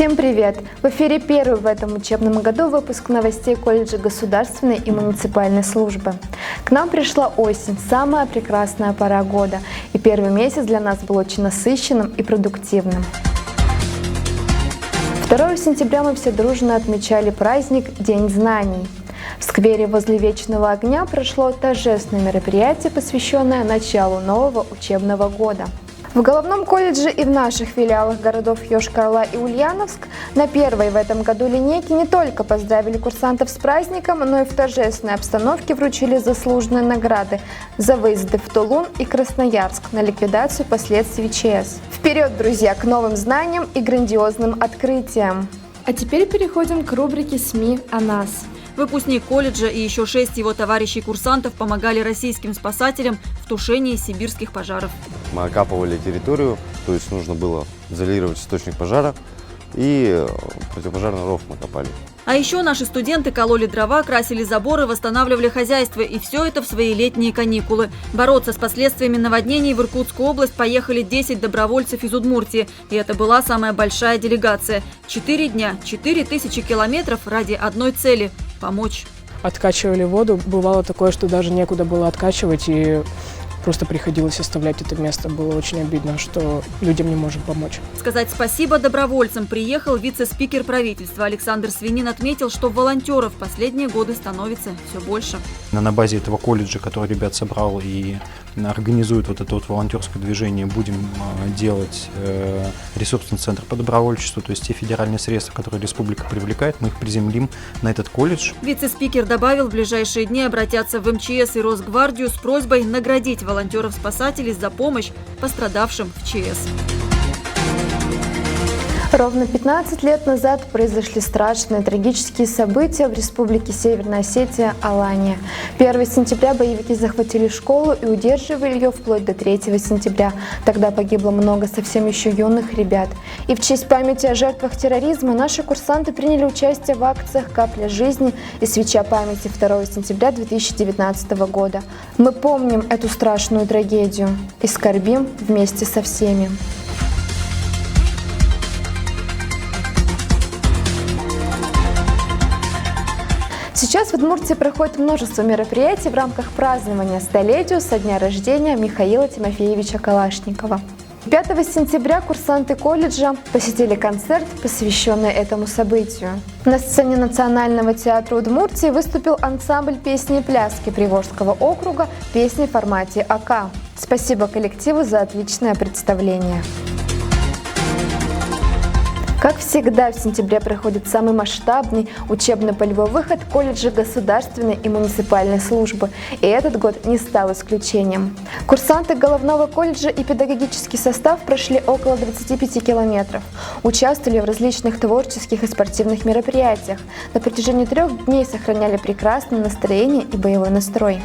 Всем привет! В эфире первый в этом учебном году выпуск новостей колледжа государственной и муниципальной службы. К нам пришла осень, самая прекрасная пора года, и первый месяц для нас был очень насыщенным и продуктивным. 2 сентября мы все дружно отмечали праздник День знаний. В сквере возле Вечного огня прошло торжественное мероприятие, посвященное началу нового учебного года. В Головном колледже и в наших филиалах городов Йошкар-Ола и Ульяновск на первой в этом году линейке не только поздравили курсантов с праздником, но и в торжественной обстановке вручили заслуженные награды за выезды в Тулун и Красноярск на ликвидацию последствий ЧС. Вперед, друзья, к новым знаниям и грандиозным открытиям! А теперь переходим к рубрике «СМИ о нас». Выпускник колледжа и еще 6 его товарищей-курсантов помогали российским спасателям в тушении сибирских пожаров. Мы окапывали территорию, то есть нужно было изолировать источник пожара, и противопожарный ров мы копали. А еще наши студенты кололи дрова, красили заборы, восстанавливали хозяйство, и все это в свои летние каникулы. Бороться с последствиями наводнений в Иркутскую область поехали 10 добровольцев из Удмуртии, и это была самая большая делегация. 4 дня, 4000 километров ради одной цели – помочь. Откачивали воду, бывало такое, что даже некуда было откачивать, и просто приходилось оставлять это место. Было очень обидно, что людям не можем помочь. Сказать спасибо добровольцам приехал вице-спикер правительства Александр Свинин. Отметил, что волонтеров в последние годы становится все больше. На базе этого колледжа, который ребят собрал и организует вот это вот волонтерское движение, будем делать ресурсный центр по добровольчеству, то есть те федеральные средства, которые республика привлекает, мы их приземлим на этот колледж. Вице-спикер добавил, в ближайшие дни обратятся в МЧС и Росгвардию с просьбой наградить волонтеров-спасателей за помощь пострадавшим в ЧС. Ровно 15 лет назад произошли страшные трагические события в республике Северная Осетия, Алания. 1 сентября боевики захватили школу и удерживали ее вплоть до 3 сентября. Тогда погибло много совсем еще юных ребят. И в честь памяти о жертвах терроризма наши курсанты приняли участие в акциях «Капля жизни» и «Свеча памяти» 2 сентября 2019 года. Мы помним эту страшную трагедию и скорбим вместе со всеми. Сейчас в Удмуртии проходит множество мероприятий в рамках празднования столетию со дня рождения Михаила Тимофеевича Калашникова. 5 сентября курсанты колледжа посетили концерт, посвященный этому событию. На сцене Национального театра Удмуртии выступил ансамбль песни и пляски Приволжского округа «Песни в формате АК». Спасибо коллективу за отличное представление. Как всегда, в сентябре проходит самый масштабный учебно-полевой выход колледжа государственной и муниципальной службы, и этот год не стал исключением. Курсанты Головного колледжа и педагогический состав прошли около 25 километров, участвовали в различных творческих и спортивных мероприятиях, на протяжении 3 дней сохраняли прекрасное настроение и боевой настрой.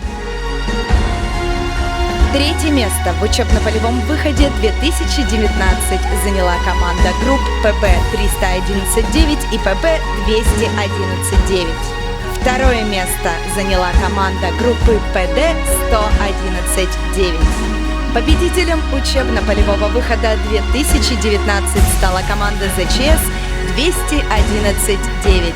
3 место в учебно-полевом выходе 2019 заняла команда групп ПБ-311-9 и ПБ-211-9. 2 место заняла команда группы ПД-111-9. Победителем учебно-полевого выхода 2019 стала команда ЗЧС 211-9.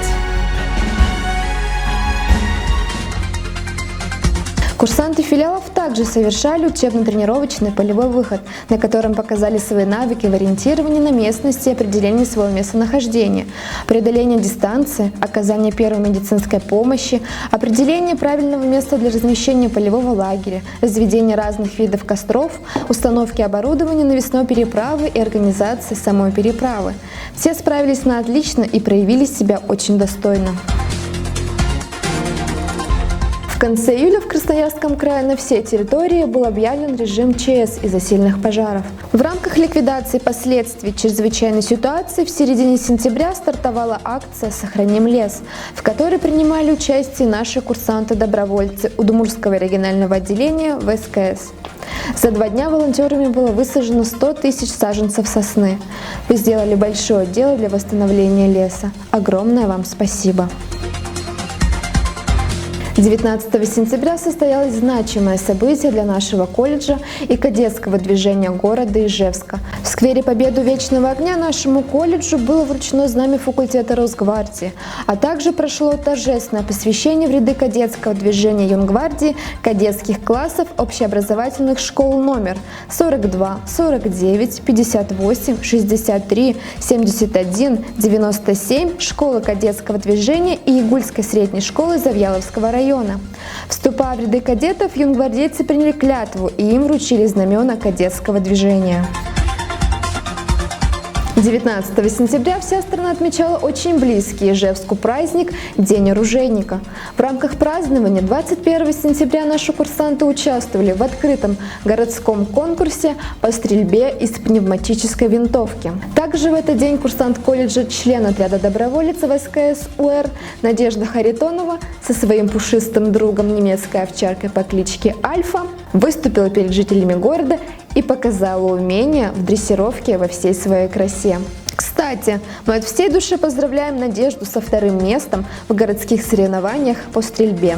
Курсанты филиалов также совершали учебно-тренировочный полевой выход, на котором показали свои навыки в ориентировании на местности и определении своего местонахождения, преодоление дистанции, оказание первой медицинской помощи, определение правильного места для размещения полевого лагеря, разведение разных видов костров, установки оборудования навесной переправы и организации самой переправы. Все справились на отлично и проявили себя очень достойно. В конце июля в Красноярском крае на всей территории был объявлен режим ЧС из-за сильных пожаров. В рамках ликвидации последствий чрезвычайной ситуации в середине сентября стартовала акция «Сохраним лес», в которой принимали участие наши курсанты-добровольцы Удмуртского регионального отделения ВСКС. За 2 дня волонтерами было высажено 100 тысяч саженцев сосны. Вы сделали большое дело для восстановления леса. Огромное вам спасибо! 19 сентября состоялось значимое событие для нашего колледжа и кадетского движения города Ижевска. В В сквере Победы Вечного огня нашему колледжу было вручено знамя факультета Росгвардии, а также прошло торжественное посвящение в ряды кадетского движения Юнгвардии кадетских классов общеобразовательных школ номер 42, 49, 58, 63, 71, 97 школы кадетского движения и Игульской средней школы Завьяловского района. Вступая в ряды кадетов, юнгвардейцы приняли клятву и им вручили знамена кадетского движения. 19 сентября вся страна отмечала очень близкий Ижевску праздник День оружейника. В рамках празднования 21 сентября наши курсанты участвовали в открытом городском конкурсе по стрельбе из пневматической винтовки. Также в этот день курсант колледжа, член отряда доброволец ВСКС УР Надежда Харитонова со своим пушистым другом немецкой овчаркой по кличке Альфа выступила перед жителями города и показала умения в дрессировке во всей своей красе. Кстати, мы от всей души поздравляем Надежду со вторым местом в городских соревнованиях по стрельбе.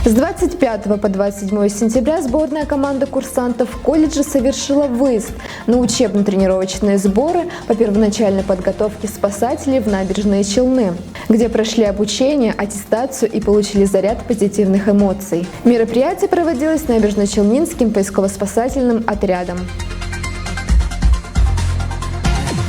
С 25 по 27 сентября сборная команда курсантов колледжа совершила выезд на учебно-тренировочные сборы по первоначальной подготовке спасателей в Набережные Челны, где прошли обучение, аттестацию и получили заряд позитивных эмоций. Мероприятие проводилось Набережно-Челнинским поисково-спасательным отрядом.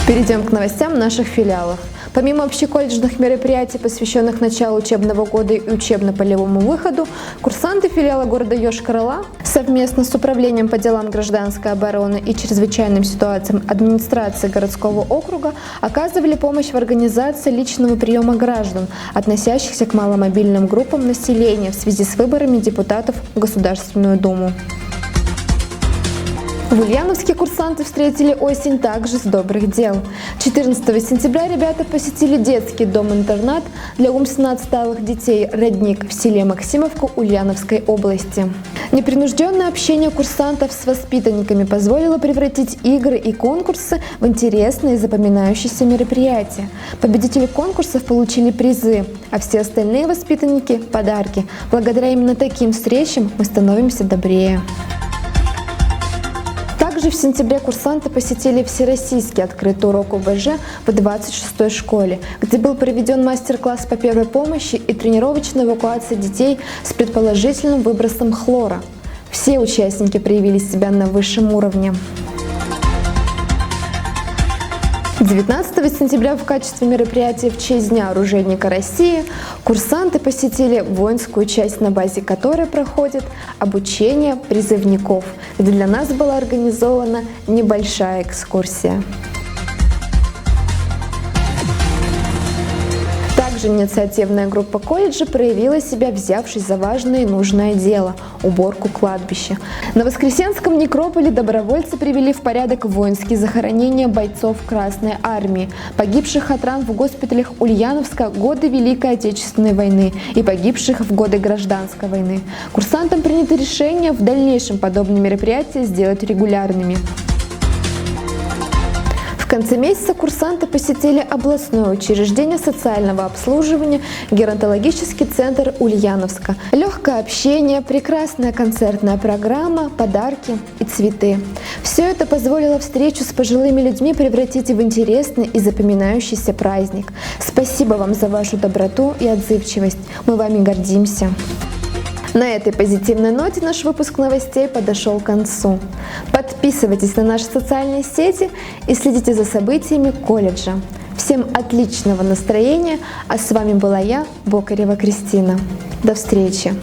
Перейдем к новостям наших филиалов. Помимо общеколледжных мероприятий, посвященных началу учебного года и учебно-полевому выходу, курсанты филиала города Йошкар-Ола совместно с Управлением по делам гражданской обороны и чрезвычайным ситуациям администрации городского округа оказывали помощь в организации личного приема граждан, относящихся к маломобильным группам населения в связи с выборами депутатов в Государственную Думу. В Ульяновске курсанты встретили осень также с добрых дел. 14 сентября ребята посетили детский дом-интернат для умственно отсталых детей «Родник» в селе Максимовка Ульяновской области. Непринужденное общение курсантов с воспитанниками позволило превратить игры и конкурсы в интересные и запоминающиеся мероприятия. Победители конкурсов получили призы, а все остальные воспитанники – подарки. Благодаря именно таким встречам мы становимся добрее. Также в сентябре курсанты посетили всероссийский открытый урок ОБЖ в 26-й школе, где был проведен мастер-класс по первой помощи и тренировочная эвакуация детей с предположительным выбросом хлора. Все участники проявили себя на высшем уровне. 19 сентября в качестве мероприятия в честь Дня оружейника России курсанты посетили воинскую часть, на базе которой проходит обучение призывников, где для нас была организована небольшая экскурсия. Также инициативная группа колледжа проявила себя, взявшись за важное и нужное дело – уборку кладбища. На Воскресенском некрополе добровольцы привели в порядок воинские захоронения бойцов Красной Армии, погибших от ран в госпиталях Ульяновска в годы Великой Отечественной войны и погибших в годы Гражданской войны. Курсантам принято решение в дальнейшем подобные мероприятия сделать регулярными. В конце месяца курсанты посетили областное учреждение социального обслуживания «Геронтологический центр Ульяновска». Легкое общение, прекрасная концертная программа, подарки и цветы. Все это позволило встречу с пожилыми людьми превратить в интересный и запоминающийся праздник. Спасибо вам за вашу доброту и отзывчивость. Мы вами гордимся. На этой позитивной ноте наш выпуск новостей подошел к концу. Подписывайтесь на наши социальные сети и следите за событиями колледжа. Всем отличного настроения, а с вами была я, Бокарева Кристина. До встречи!